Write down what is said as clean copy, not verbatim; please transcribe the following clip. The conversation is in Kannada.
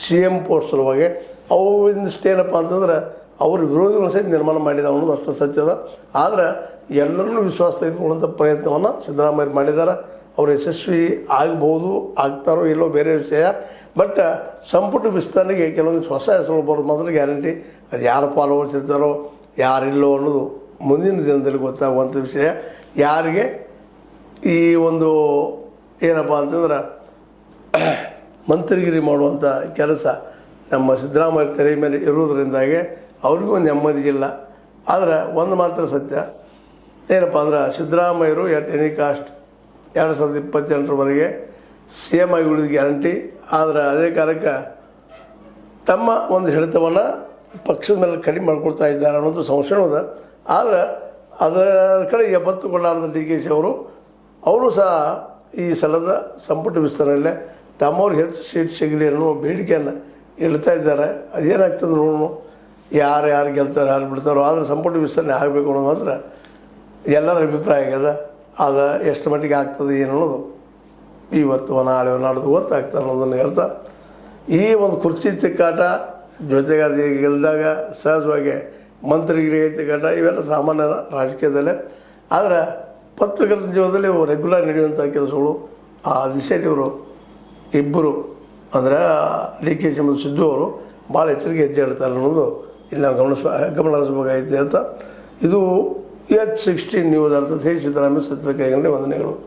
CM ಪೋಸ್ಟ್ ಸಲುವಾಗಿ ಅವು ಇನ್ನಿಷ್ಟೇನಪ್ಪ ಅಂತಂದ್ರೆ ಅವ್ರ ವಿರೋಧಿಗಳು ಸಹಿತ ನಿರ್ಮಾಣ ಮಾಡಿದ ಅನ್ನೋದು ಅಷ್ಟು ಸತ್ಯದ. ಆದರೆ ಎಲ್ಲರನ್ನೂ ವಿಶ್ವಾಸ ತೆಗೆದುಕೊಳ್ಳುವಂಥ ಪ್ರಯತ್ನವನ್ನು ಸಿದ್ದರಾಮಯ್ಯ ಮಾಡಿದ್ದಾರೆ. ಅವರು ಯಶಸ್ವಿ ಆಗ್ಬೋದು, ಆಗ್ತಾರೋ ಇಲ್ಲೋ ಬೇರೆ ವಿಷಯ. ಬಟ್ ಸಂಪುಟ ವಿಸ್ತರಣೆಗೆ ಕೆಲವೊಂದು ಹೊಸ ಹೆಸರು ಬರೋದು ಮಾತ್ರ ಗ್ಯಾರಂಟಿ. ಅದು ಯಾರು ಫಾಲೋವರ್ಸ್ ಇರ್ತಾರೋ ಯಾರಿಲ್ಲೋ ಅನ್ನೋದು ಮುಂದಿನ ದಿನದಲ್ಲಿ ಗೊತ್ತಾಗುವಂಥ ವಿಷಯ. ಯಾರಿಗೆ ಈ ಒಂದು ಏನಪ್ಪ ಅಂತಂದ್ರೆ ಮಂತ್ರಿಗಿರಿ ಮಾಡುವಂಥ ಕೆಲಸ ನಮ್ಮ ಸಿದ್ದರಾಮಯ್ಯ ತೆರೆ ಮೇಲೆ ಇರುವುದರಿಂದಾಗಿ ಅವ್ರಿಗೂ ನೆಮ್ಮದಿ ಇಲ್ಲ. ಆದರೆ ಒಂದು ಮಾತ್ರ ಸತ್ಯ ಏನಪ್ಪ ಅಂದ್ರೆ ಸಿದ್ದರಾಮಯ್ಯರು ಎಟ್ ಎನಿ ಕಾಸ್ಟ್ 2028ರವರೆಗೆ CM ಆಗಿ ಉಳಿದ ಗ್ಯಾರಂಟಿ. ಆದರೆ ಅದೇ ಕಾಲಕ್ಕೆ ತಮ್ಮ ಒಂದು ಹಿಡಿತವನ್ನು ಪಕ್ಷದ ಮೇಲೆ ಕಡಿಮೆ ಮಾಡ್ಕೊಳ್ತಾ ಇದ್ದಾರೆ ಅನ್ನೋದು ಸಂಶಯದ. ಆದರೆ ಅದರ ಕಡೆ ಎಪ್ಪತ್ತುಕೊಳ್ಳಾರದ DKಶಿ ಅವರು ಸಹ ಈ ಸಲದ ಸಂಪುಟ ವಿಸ್ತರಣೆಯಲ್ಲೇ ತಮ್ಮವ್ರಿಗೆ ಹೆಚ್ಚು ಸೀಟ್ ಸಿಗಲಿ ಅನ್ನೋ ಬೇಡಿಕೆಯನ್ನು ಇಡ್ತಾ ಇದ್ದಾರೆ. ಅದೇನಾಗ್ತದೆ ನೋಡೋಣ, ಯಾರು ಗೆಲ್ತಾರೆ ಯಾರು ಬಿಡ್ತಾರೋ. ಆದರೆ ಸಂಪುಟ ವಿಸ್ತರಣೆ ಆಗಬೇಕು ಅನ್ನೋದು ಮಾತ್ರ ಎಲ್ಲರ ಅಭಿಪ್ರಾಯ ಆಗ್ಯದ. ಅದು ಎಷ್ಟು ಮಟ್ಟಿಗೆ ಆಗ್ತದೆ ಏನು ಅನ್ನೋದು ಇವತ್ತು ನಾಳೆ ನಾಡ್ದು ಗೊತ್ತಾಗ್ತದೆ ಅನ್ನೋದನ್ನು ಹೇಳ್ತಾ, ಈ ಒಂದು ಕುರ್ಚಿ ತಿಕ್ಕಾಟ ಜೊತೆಗೆ ಅದು ಗೆಲ್ದಾಗ ಸಹಜವಾಗಿ ಮಂತ್ರಿಗಿರಿ ತಿಕ್ಕಾಟ ಇವೆಲ್ಲ ಸಾಮಾನ್ಯ ರಾಜಕೀಯದಲ್ಲೇ. ಆದರೆ ಪತ್ರಕರ್ತರ ಜೀವನದಲ್ಲಿ ರೆಗ್ಯುಲರ್ ನಡೆಯುವಂಥ ಕೆಲಸಗಳು ಆ ದಿಶೆಯಲ್ಲಿ ಇವರು ಇಬ್ಬರು ಅಂದರೆ DKಶಿ ಮತ್ತು ಸಿದ್ದು ಅವರು ಭಾಳ ಎಚ್ಚರಿಕೆ ಹೆಜ್ಜೆ ಇಡ್ತಾರೆ ಅನ್ನೋದು ಇಲ್ಲಿ ನಾವು ಗಮನ ಹರಿಸಬೇಕಾಗಿತ್ತು ಅಂತ. ಇದು H16 ನ್ಯೂಸ್ ಅರ್ಥಾತ್ ಸಿದ್ದರಾಮಯ್ಯ ಸತ್ಯದ ಕೈಗಂಡೆ ವಂದನೆಗಳು.